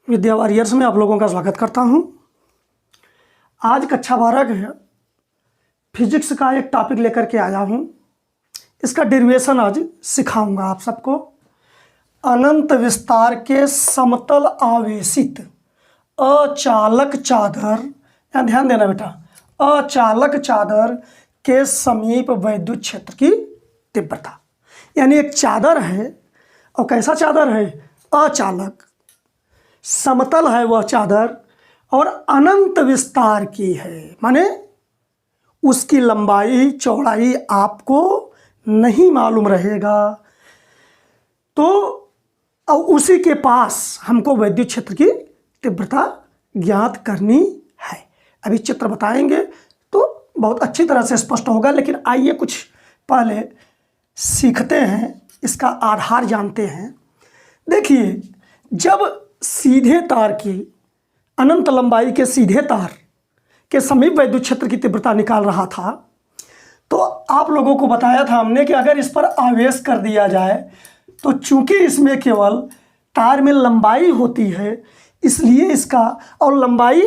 विद्या warriors में आप लोगों का स्वागत करता हूं। आज कक्षा 12 के फिजिक्स का एक टॉपिक लेकर के आया हूं। इसका डेरिवेशन आज सिखाऊंगा आप सबको। अनंत विस्तार के समतल आवेशित अचालक चादर, यहाँ ध्यान देना बेटा, अचालक चादर के समीप वैद्युत क्षेत्र की तीव्रता। यानी एक चादर है और कैसा चादर है? अचालक, समतल है वह चादर और अनंत विस्तार की है, माने उसकी लंबाई चौड़ाई आपको नहीं मालूम रहेगा। तो और उसी के पास हमको वैद्युत क्षेत्र की तीव्रता ज्ञात करनी है। अभी चित्र बताएंगे तो बहुत अच्छी तरह से स्पष्ट होगा, लेकिन आइए कुछ पहले सीखते हैं, इसका आधार जानते हैं। देखिए, जब सीधे तार की अनंत लंबाई के सीधे तार के समीप वैद्युत क्षेत्र की तीव्रता निकाल रहा था, तो आप लोगों को बताया था हमने कि अगर इस पर आवेश कर दिया जाए तो चूंकि इसमें केवल तार में लंबाई होती है, इसलिए इसका, और लंबाई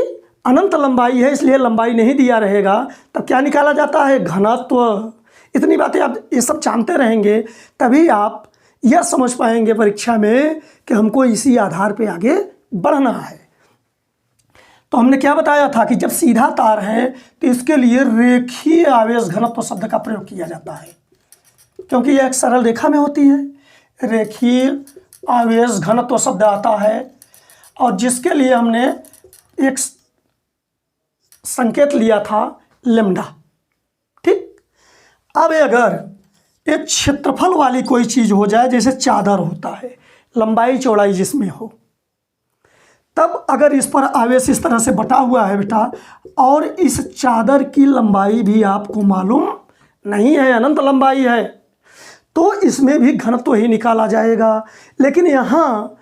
अनंत लंबाई है इसलिए लंबाई नहीं दिया रहेगा, तब क्या निकाला जाता है? घनत्व। इतनी बातें आप ये सब जानते रहेंगे, तभी आप यह समझ पाएंगे परीक्षा में कि हमको इसी आधार पे आगे बढ़ना है। तो हमने क्या बताया था कि जब सीधा तार है तो इसके लिए रेखीय आवेश घनत्व शब्द का प्रयोग किया जाता है, क्योंकि यह एक सरल रेखा में होती है। रेखीय आवेश घनत्व शब्द आता है, और जिसके लिए हमने एक संकेत लिया था लैम्डा। ठीक, अब अगर एक क्षेत्रफल वाली कोई चीज़ हो जाए, जैसे चादर होता है, लंबाई चौड़ाई जिसमें हो, तब अगर इस पर आवेश इस तरह से बटा हुआ है बेटा, और इस चादर की लंबाई भी आपको मालूम नहीं है, अनंत लंबाई है, तो इसमें भी घनत्व ही निकाला जाएगा। लेकिन यहाँ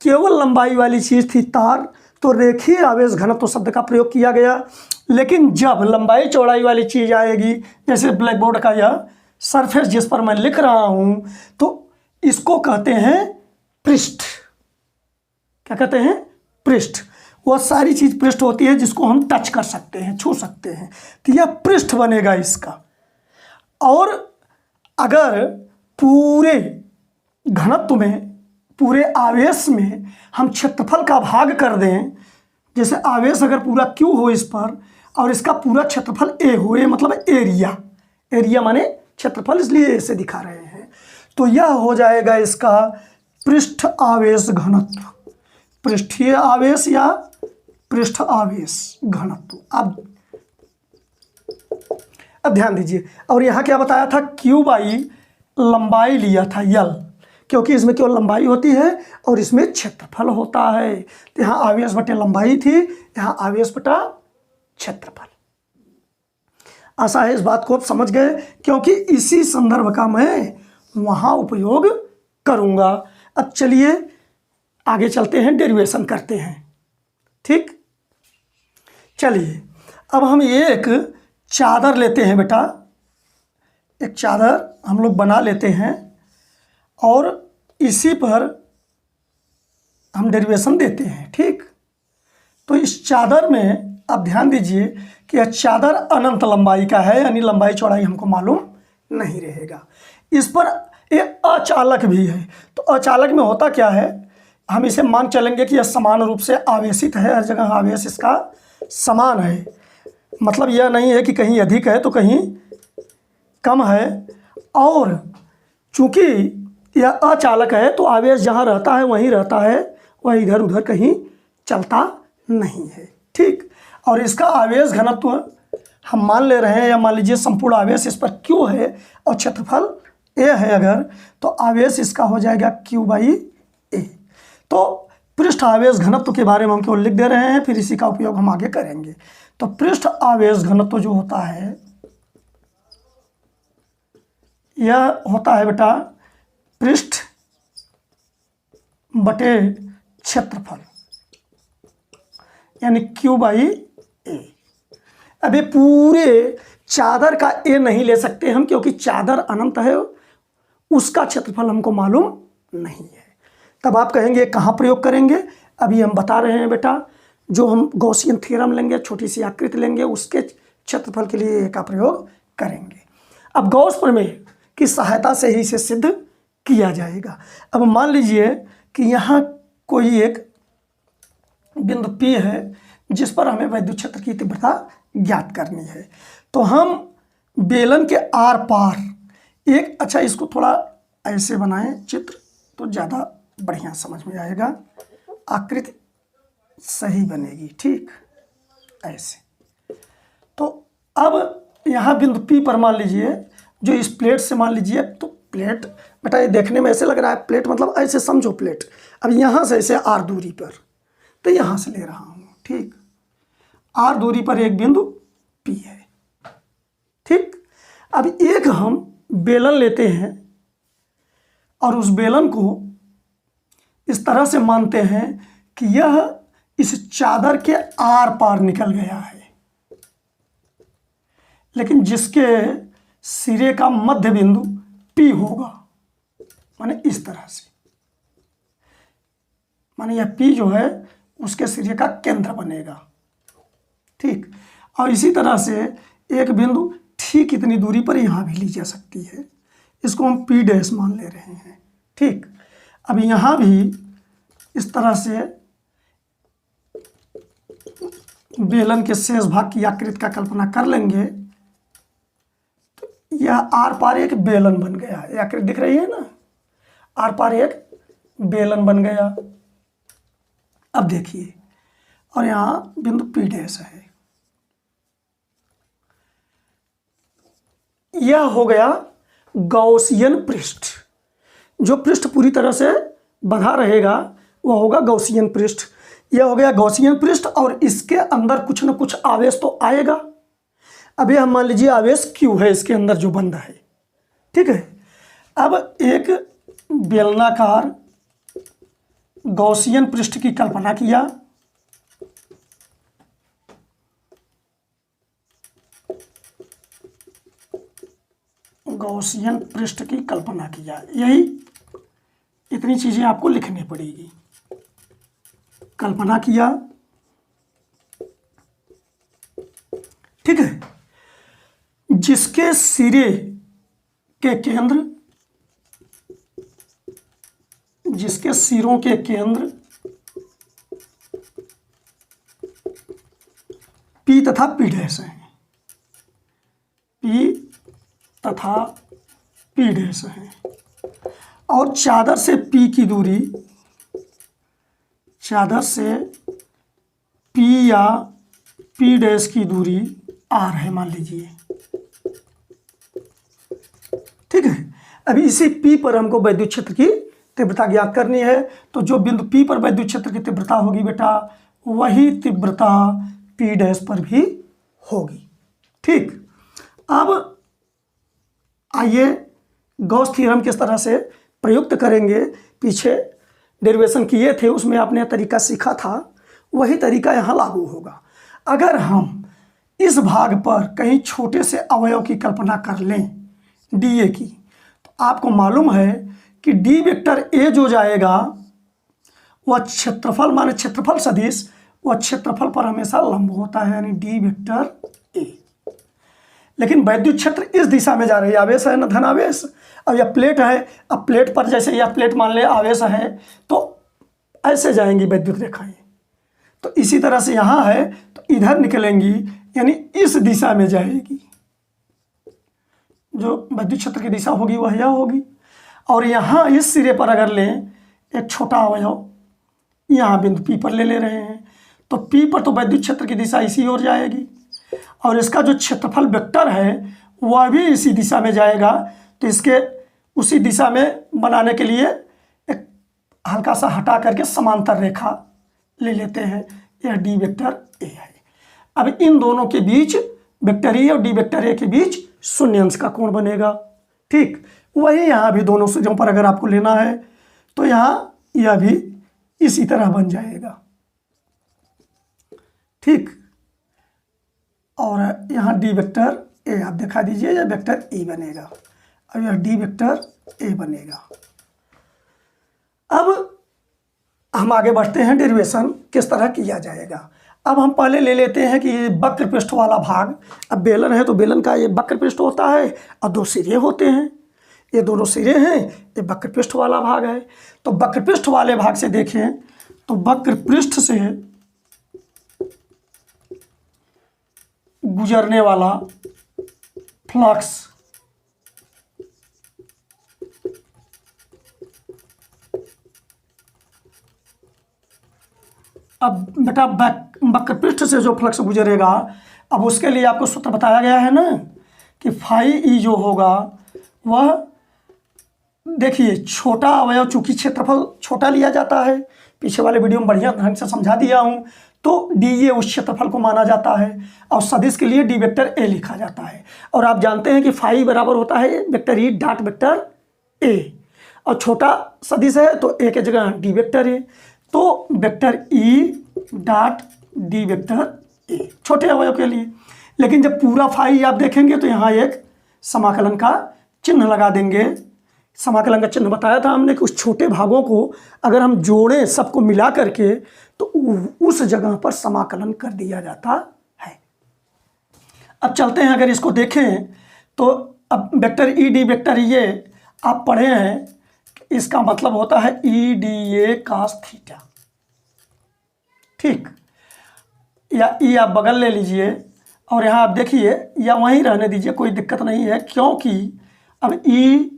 केवल लंबाई वाली चीज़ थी तार, तो रेखीय आवेश घनत्व शब्द का प्रयोग किया गया। लेकिन जब लंबाई चौड़ाई वाली चीज़ आएगी, जैसे ब्लैक बोर्ड का यह सरफेस जिस पर मैं लिख रहा हूँ, तो इसको कहते हैं पृष्ठ। क्या कहते हैं? पृष्ठ। वह सारी चीज़ पृष्ठ होती है जिसको हम टच कर सकते हैं, छू सकते हैं, तो यह पृष्ठ बनेगा इसका। और अगर पूरे घनत्व में, पूरे आवेश में हम क्षेत्रफल का भाग कर दें, जैसे आवेश अगर पूरा Q हो इस पर और इसका पूरा क्षेत्रफल A हो, ये मतलब एरिया, एरिया माने क्षेत्रफल, इसलिए ऐसे दिखा रहे हैं, तो यह हो जाएगा इसका पृष्ठ आवेश घनत्व, पृष्ठीय आवेश या पृष्ठ आवेश घनत्व। अब ध्यान दीजिए, और यहाँ क्या बताया था? Q बाई लंबाई लिया था L, क्योंकि इसमें केवल लंबाई होती है और इसमें क्षेत्रफल होता है। तो यहाँ आवेश बटे लंबाई थी, यहाँ आवेश बटा क्षेत्रफल। आशा है इस बात को आप समझ गए, क्योंकि इसी संदर्भ का मैं वहाँ उपयोग करूँगा। अब चलिए आगे चलते हैं, डेरिवेशन करते हैं। ठीक, चलिए अब हम एक चादर लेते हैं बेटा, एक चादर हम लोग बना लेते हैं और इसी पर हम डेरिवेशन देते हैं। ठीक, तो इस चादर में आप ध्यान दीजिए कि यह चादर अनंत लंबाई का है, यानी लंबाई चौड़ाई हमको मालूम नहीं रहेगा। इस पर एक अचालक भी है, तो अचालक में होता क्या है, हम इसे मान चलेंगे कि यह समान रूप से आवेशित है, हर जगह आवेश इसका समान है। मतलब यह नहीं है कि कहीं अधिक है तो कहीं कम है, और चूँकि यह अचालक है तो आवेश जहाँ रहता है वहीं रहता है, वह इधर उधर कहीं चलता नहीं है। ठीक, और इसका आवेश घनत्व हम मान ले रहे हैं, या मान लीजिए संपूर्ण आवेश इस पर Q है और क्षेत्रफल A है अगर, तो आवेश इसका हो जाएगा Q बाई A। तो पृष्ठ आवेश घनत्व के बारे में हम केवल लिख दे रहे हैं, फिर इसी का उपयोग हम आगे करेंगे। तो पृष्ठ आवेश घनत्व जो होता है, यह होता है बेटा पृष्ठ बटे क्षेत्रफल, यानी Q बाई A। अभी पूरे चादर का A नहीं ले सकते हम, क्योंकि चादर अनंत है, उसका क्षेत्रफल हमको मालूम नहीं है। तब आप कहेंगे कहाँ प्रयोग करेंगे? अभी हम बता रहे हैं बेटा, जो हम गॉसियन थ्योरम लेंगे, छोटी सी आकृति लेंगे, उसके क्षेत्रफल के लिए का प्रयोग करेंगे। अब गॉस प्रमेय की सहायता से ही इसे सिद्ध किया जाएगा। अब मान लीजिए कि यहाँ कोई एक बिंदु P है जिस पर हमें विद्युत क्षेत्र की तीव्रता ज्ञात करनी है। तो हम बेलन के आर पार एक, अच्छा इसको थोड़ा ऐसे बनाएं चित्र तो ज़्यादा बढ़िया समझ में आएगा, आकृति सही बनेगी। ठीक ऐसे। तो अब यहाँ बिंदु P पर मान लीजिए, जो इस प्लेट से मान लीजिए, तो प्लेट बेटा ये देखने में ऐसे लग रहा है, प्लेट मतलब ऐसे समझो प्लेट। अब यहाँ से ऐसे आर दूरी पर, तो यहाँ से ले रहा हूँ, ठीक, आर दूरी पर एक बिंदु P है। ठीक, अब एक हम बेलन लेते हैं और उस बेलन को इस तरह से मानते हैं कि यह इस चादर के आर पार निकल गया है, लेकिन जिसके सिरे का मध्य बिंदु P होगा, माने इस तरह से, माने यह P जो है उसके सिरे का केंद्र बनेगा। ठीक, और इसी तरह से एक बिंदु ठीक इतनी दूरी पर यहाँ भी ली जा सकती है, इसको हम P डैश मान ले रहे हैं। ठीक, अब यहाँ भी इस तरह से बेलन के शेष भाग की आकृति का कल्पना कर लेंगे, तो यह आर पार एक बेलन बन गया। यह आकृति दिख रही है ना, आर पार एक बेलन बन गया। अब देखिए, और यहाँ बिंदु P डैश है। यह हो गया गॉसियन पृष्ठ। जो पृष्ठ पूरी तरह से बंधा रहेगा वह होगा गॉसियन पृष्ठ। यह हो गया गॉसियन पृष्ठ, और इसके अंदर कुछ न कुछ आवेश तो आएगा। अभी हम मान लीजिए आवेश Q है इसके अंदर जो बंधा है। ठीक है, अब एक बेलनाकार गॉसियन पृष्ठ की कल्पना किया। गॉसियन पृष्ठ की कल्पना किया, यही इतनी चीजें आपको लिखनी पड़ेगी। कल्पना किया, ठीक है, जिसके सिरे के केंद्र, जिसके सिरों के केंद्र P तथा P डैश हैं, P तथा P डैश है, और चादर से P की दूरी, चादर से P या P डैश की दूरी R है मान लीजिए। ठीक है, अभी इसी P पर हमको विद्युत क्षेत्र की तीव्रता ज्ञात करनी है। तो जो बिंदु P पर विद्युत क्षेत्र की तीव्रता होगी बेटा, वही तीव्रता P डैश पर भी होगी। ठीक, अब आइए गॉस थ्योरम किस तरह से प्रयुक्त करेंगे। पीछे डेरिवेशन किए थे, उसमें आपने तरीका सीखा था, वही तरीका यहाँ लागू होगा। अगर हम इस भाग पर कहीं छोटे से अवयव की कल्पना कर लें dA की, तो आपको मालूम है कि d वेक्टर A जो जाएगा वह क्षेत्रफल, माने क्षेत्रफल सदिश, वह क्षेत्रफल पर हमेशा लंब होता है, यानी d वेक्टर A। लेकिन विद्युत क्षेत्र इस दिशा में जा रही है, आवेश है ना धन आवेश। अब यह प्लेट है, अब प्लेट पर जैसे यह प्लेट मान ले आवेश है, तो ऐसे जाएंगी विद्युत रेखाएं। तो इसी तरह से यहाँ है तो इधर निकलेंगी, यानी इस दिशा में जाएगी। जो विद्युत क्षेत्र की दिशा होगी वह यह होगी। और यहाँ इस सिरे पर अगर लें एक छोटा अवयव, यहाँ बिंदु P पर ले रहे हैं, तो P पर तो विद्युत क्षेत्र की दिशा इसी ओर जाएगी, और इसका जो क्षेत्रफल वेक्टर है वह भी इसी दिशा में जाएगा। तो इसके उसी दिशा में बनाने के लिए एक हल्का सा हटा करके समांतर रेखा ले लेते हैं, यह d वेक्टर A है। अब इन दोनों के बीच वेक्टर E और d वेक्टर A के बीच शून्य अंश का कोण बनेगा। ठीक, वही यहाँ भी दोनों सिरों पर अगर आपको लेना है तो यहाँ यह भी इसी तरह बन जाएगा। ठीक, और यहाँ d वेक्टर A आप दिखा दीजिए, यह वेक्टर E बनेगा, और यह d वेक्टर A बनेगा। अब हम आगे बढ़ते हैं, डेरिवेशन किस तरह किया जाएगा। अब हम पहले ले लेते हैं कि ये वक्र पृष्ठ वाला भाग, अब बेलन है तो बेलन का ये वक्र पृष्ठ होता है और दो सिरे होते हैं, ये दोनों सिरे हैं, ये वक्र पृष्ठ वाला भाग है। तो वक्र पृष्ठ वाले भाग से देखें तो वक्र पृष्ठ से गुजरने वाला फ्लक्स अब बेटा वक्र पृष्ठ से जो फ्लक्स गुजरेगा, अब उसके लिए आपको सूत्र बताया गया है ना कि फाई ई जो होगा वह, देखिए छोटा अवयव, चूंकि क्षेत्रफल छोटा लिया जाता है, पीछे वाले वीडियो में बढ़िया ढंग से समझा दिया हूँ, तो डी ए उस क्षेत्रफल को माना जाता है और सदिश के लिए डी वेक्टर ए लिखा जाता है। और आप जानते हैं कि फाई बराबर होता है vector E dot vector A, और छोटा सदिश है तो ए के जगह डी वेक्टर ए, तो vector E dot D vector A छोटे अवयव के लिए। लेकिन जब पूरा फाई आप देखेंगे तो यहाँ एक समाकलन का चिन्ह लगा देंगे। समाकलन का चिन्ह बताया था हमने कि उस छोटे भागों को अगर हम जोड़ें सबको मिला करके तो उस जगह पर समाकलन कर दिया जाता है। अब चलते हैं, अगर इसको देखें तो अब वेक्टर ई डी वेक्टर ये आप पढ़े हैं, इसका मतलब होता है E D A cos theta, ठीक, या ई आप बगल ले लीजिए और यहाँ आप देखिए या वहीं रहने दीजिए, कोई दिक्कत नहीं है, क्योंकि अब ई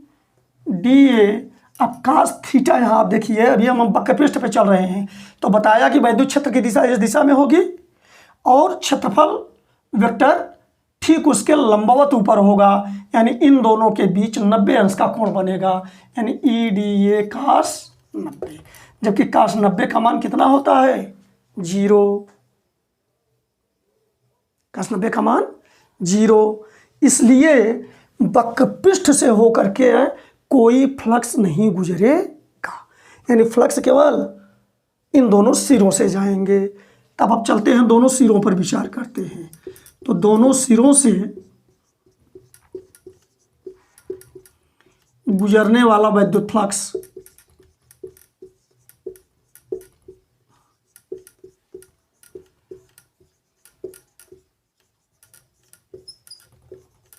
डी ए अब कास थीटा, यहाँ आप देखिए अभी हम वक्र पृष्ठ पे चल रहे हैं तो बताया कि वैद्युत क्षेत्र की दिशा इस दिशा में होगी और क्षेत्रफल वेक्टर ठीक उसके लंबवत ऊपर होगा, यानी इन दोनों के बीच 90 अंश का कोण बनेगा, यानी ई डी ए कास 90, जबकि कास 90 का मान कितना होता है 0, कास 90 का मान 0। इसलिए वक्र पृष्ठ से होकर के कोई फ्लक्स नहीं गुजरेगा, यानी फ्लक्स केवल इन दोनों सिरों से जाएंगे। तब अब चलते हैं दोनों सिरों पर विचार करते हैं। तो दोनों सिरों से गुजरने वाला वैद्युत फ्लक्स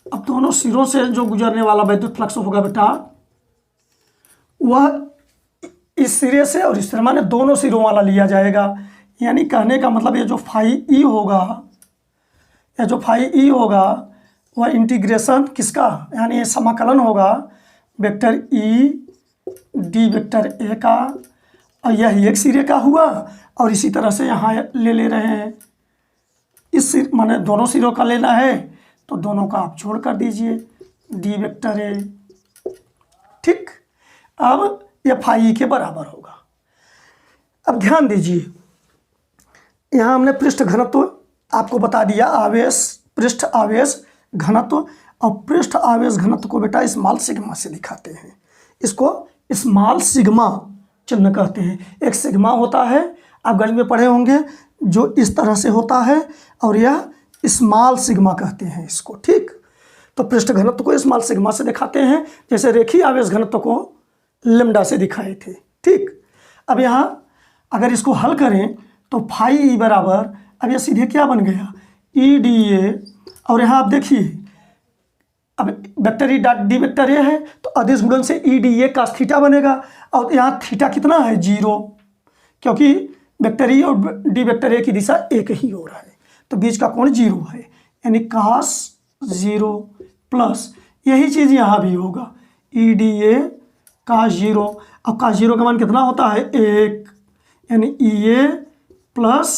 अब दोनों सिरों से जो गुजरने वाला वैद्युत फ्लक्स होगा बेटा, वह इस सिरे से और इस सिरे माने दोनों सिरों वाला लिया जाएगा। यानी कहने का मतलब ये जो फाई ई होगा, या जो फाई ई होगा वह इंटीग्रेशन किसका, यानी ये समाकलन होगा vector E D vector A का, और यह एक सिरे का हुआ और इसी तरह से यहाँ ले रहे हैं इस सिर, माने दोनों सिरों का लेना है तो दोनों का आप जोड़ कर दीजिए डी वेक्टर ए, ठीक। अब यह फाई के बराबर होगा। अब ध्यान दीजिए, यहाँ हमने पृष्ठ घनत्व आपको बता दिया, आवेश पृष्ठ आवेश घनत्व, और पृष्ठ आवेश घनत्व को बेटा स्मॉल सिग्मा से दिखाते हैं। इसको स्मॉल सिग्मा चिन्ह कहते हैं। एक सिग्मा होता है, आप गणित में पढ़े होंगे, जो इस तरह से होता है, और यह स्मॉल सिग्मा कहते हैं इसको, ठीक। तो पृष्ठ घनत्व को स्मॉल सिग्मा से दिखाते हैं, जैसे रेखीय आवेश घनत्व को लैम्डा से दिखाए थे, ठीक। अब यहाँ अगर इसको हल करें तो फाई ई बराबर, अब यह सीधे क्या बन गया ई डी ए, और यहाँ आप देखिए अब vector E dot D vector A है तो अदिश गुणन से E D A cos theta बनेगा, और यहाँ थीटा कितना है 0, क्योंकि वेक्टर ई और डी वेक्टर ए की दिशा एक ही हो रहा है, तो बीच का कोण 0 है, यानी कास 0 प्लस यही चीज़ यहाँ भी होगा ई डी ए कास 0। अब कास 0 का मान कितना होता है 1, यानी ई ए प्लस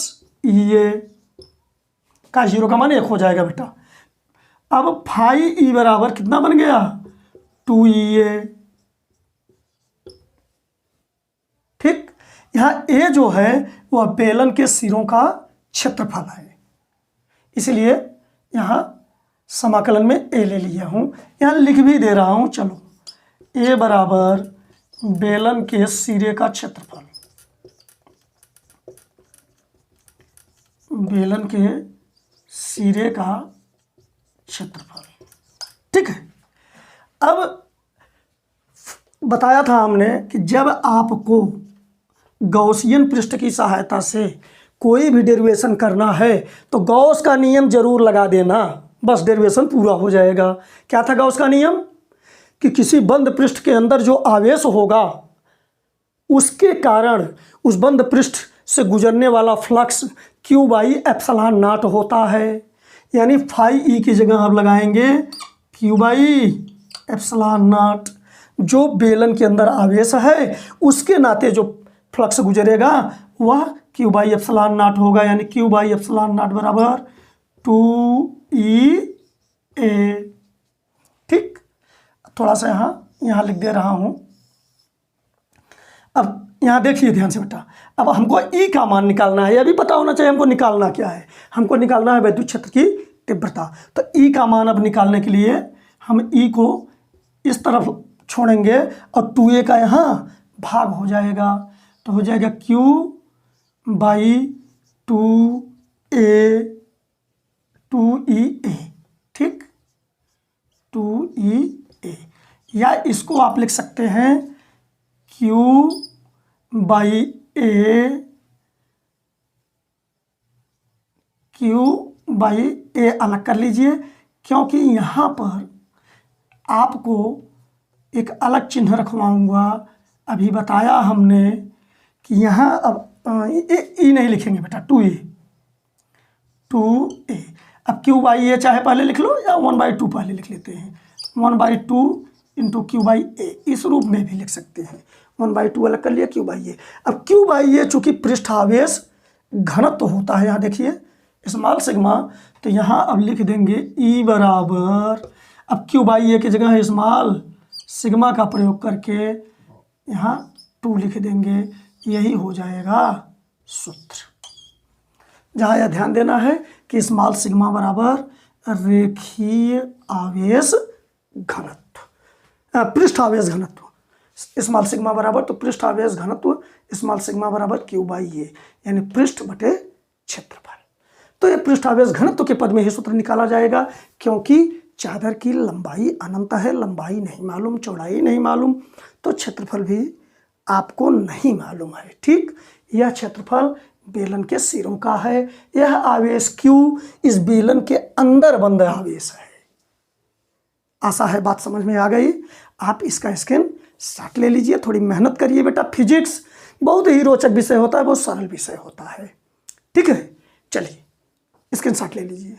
ई ए, कास 0 का मान 1 हो जाएगा बेटा। अब फाई ई बराबर कितना बन गया 2EA, ठीक। यहाँ ए जो है वह बेलन के सिरों का क्षेत्रफल है, इसलिए यहाँ समाकलन में ए ले लिया हूँ, यहाँ लिख भी दे रहा हूँ। चलो, ए बराबर बेलन के सिरे का क्षेत्रफल, बेलन के सिरे का क्षेत्रफल, ठीक है। अब बताया था हमने कि जब आपको गॉसियन पृष्ठ की सहायता से कोई भी डेरिवेशन करना है तो गॉस का नियम जरूर लगा देना, बस डेरिवेशन पूरा हो जाएगा। क्या था गॉस का नियम? कि किसी बंद पृष्ठ के अंदर जो आवेश होगा उसके कारण उस बंद पृष्ठ से गुजरने वाला flux Q by epsilon not होता है। यानी फाई ई की जगह आप लगाएंगे Q बाई एप्सिलॉन नॉट। जो बेलन के अंदर आवेश है उसके नाते जो फ्लक्स गुजरेगा वह Q बाई एप्सिलॉन नॉट होगा। यानी Q बाई एप्सिलॉन नॉट बराबर 2E A। ठीक, थोड़ा सा यहाँ लिख दे रहा हूँ। अब यहाँ देखिए ध्यान से बेटा, अब हमको E का मान निकालना है। यह भी पता होना चाहिए हमको निकालना क्या है। हमको निकालना है विद्युत क्षेत्र की तीव्रता। तो E का मान अब निकालने के लिए हम E को इस तरफ छोड़ेंगे और 2A का यहाँ भाग हो जाएगा। तो हो जाएगा Q बाई 2E A। ठीक, 2E A। या इसको आप लिख सकते हैं Q बाई A अलग कर लीजिए, क्योंकि यहाँ पर आपको एक अलग चिन्ह रखवाऊंगा। अभी बताया हमने कि यहाँ अब E नहीं लिखेंगे बेटा, 2A। अब Q बाई A चाहे पहले लिख लो या 1/2 पहले लिख लेते हैं। 1/2 इंटू Q बाई A इस रूप में भी लिख सकते हैं। 1/2 अलग कर लिया Q बाई A। अब Q बाई A चूँकि पृष्ठ आवेश घनत्व होता है, यहाँ देखिए स्मॉल सिग्मा, तो यहाँ अब लिख देंगे E बराबर, अब Q बाई A की जगह स्मॉल सिग्मा का प्रयोग करके यहाँ 2 लिख देंगे। यही हो जाएगा सूत्र। जहाँ यह ध्यान देना है कि स्मॉल सिग्मा बराबर रेखीय आवेश घनत्व, पृष्ठ आवेश घनत्व। स्मॉल सिग्मा बराबर तो पृष्ठ आवेश घनत्व, स्मॉल सिग्मा बराबर Q बाई A, यानी पृष्ठ बटे क्षेत्रफल। तो ये पृष्ठ आवेश घनत्व के पद में ही सूत्र निकाला जाएगा, क्योंकि चादर की लंबाई अनंत है, लंबाई नहीं मालूम, चौड़ाई नहीं मालूम, तो क्षेत्रफल भी आपको नहीं मालूम है। ठीक, यह क्षेत्रफल बेलन के सिरों का है। यह आवेश Q इस बेलन के अंदर बंद आवेश है। आशा है बात समझ में आ गई। आप इसका स्क्रीन शॉट ले लीजिए, थोड़ी मेहनत करिए बेटा। फिजिक्स बहुत ही रोचक विषय होता है, बहुत सरल विषय होता है। ठीक है, चलिए स्क्रीन शॉट ले लीजिए।